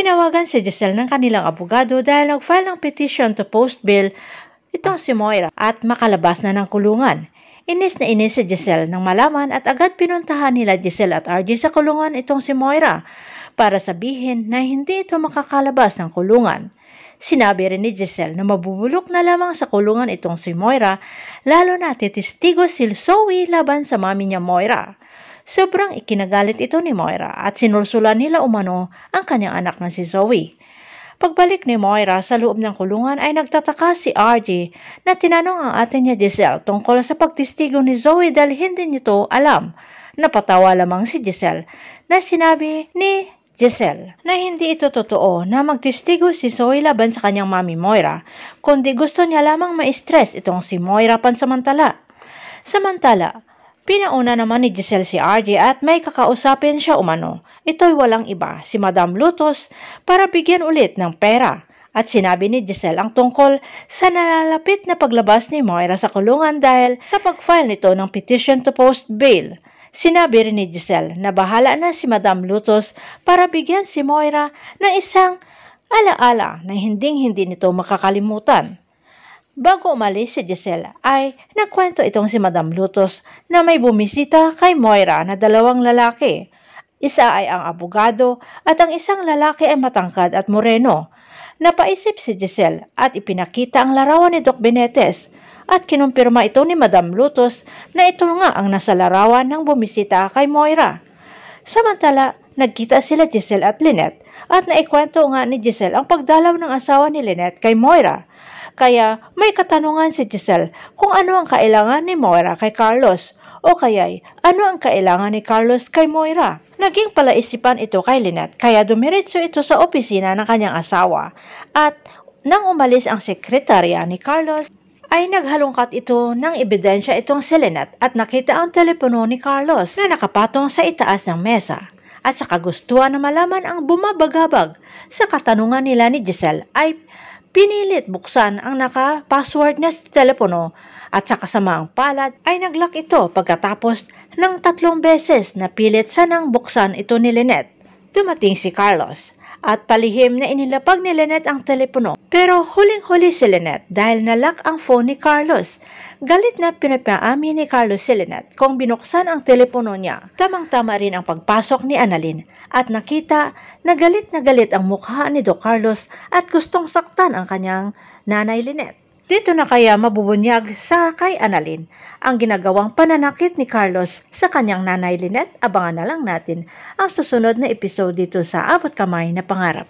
Tinawagan si Giselle ng kanilang abogado dahil nag-file ng petition to post bail itong si Moira at makalabas na ng kulungan. Inis na inis si Giselle nang malaman at agad pinuntahan nila Giselle at RJ sa kulungan itong si Moira para sabihin na hindi ito makakalabas ng kulungan. Sinabi rin ni Giselle na mabubulok na lamang sa kulungan itong si Moira, lalo na testigo si Zoe laban sa mami niya Moira. Sobrang ikinagalit ito ni Moira at sinulsulan nila umano ang kanyang anak na si Zoe. Pagbalik ni Moira sa loob ng kulungan ay nagtataka si RJ na tinanong ang ate niya Giselle tungkol sa pagtestigo ni Zoe dahil hindi nito alam. Napatawa lamang si Giselle na sinabi ni Giselle na hindi ito totoo na magtestigo si Zoe laban sa kanyang mami Moira, kundi gusto niya lamang ma-stress itong si Moira pansamantala. Samantala, pinauna naman ni Giselle si RJ at may kakausapin siya umano. Ito'y walang iba, si Madam Lutos, para bigyan ulit ng pera. At sinabi ni Giselle ang tungkol sa nalalapit na paglabas ni Moira sa kulungan dahil sa pag-file nito ng petition to post bail. Sinabi rin ni Giselle na bahala na si Madam Lutos para bigyan si Moira ng isang alaala na hinding-hindi nito makakalimutan. Bago umalis si Giselle ay nagkwento itong si Madam Lutos na may bumisita kay Moira na dalawang lalaki. Isa ay ang abogado at ang isang lalaki ay matangkad at moreno. Napaisip si Giselle at ipinakita ang larawan ni Doc Benetes at kinumpirma ito ni Madam Lutos na ito nga ang nasa larawan ng bumisita kay Moira. Samantala, nagkita sila Giselle at Lynette at naikwento nga ni Giselle ang pagdalaw ng asawa ni Lynette kay Moira. Kaya may katanungan si Giselle kung ano ang kailangan ni Moira kay Carlos o kaya'y ano ang kailangan ni Carlos kay Moira. Naging palaisipan ito kay Lynette kaya dumiretso ito sa opisina ng kanyang asawa at nang umalis ang sekretarya ni Carlos ay naghalongkat ito ng ebidensya itong si Lynette at nakita ang telepono ni Carlos na nakapatong sa itaas ng mesa. At sa kagustuhan na malaman ang bumabagabag sa katanungan nila ni Giselle ay pinilit buksan ang naka-password na telepono at sa kasamaang palad ay naglock ito pagkatapos ng 3 beses na pilit sanang buksan ito ni Lynette. Dumating si Carlos at palihim na inilapag ni Lynette ang telepono. Pero huling-huli si Lynette dahil nalock ang phone ni Carlos. Galit na pinapaamin ni Carlos si Lynette kung binuksan ang telepono niya. Tamang-tama rin ang pagpasok ni Annalyn at nakita na galit ang mukha ni Doc Carlos at gustong saktan ang kanyang nanay Lynette. Dito na kaya mabubunyag sa kay Annalyn ang ginagawang pananakit ni Carlos sa kanyang nanay Lynette? Abangan na lang natin ang susunod na episode dito sa Abot Kamay na Pangarap.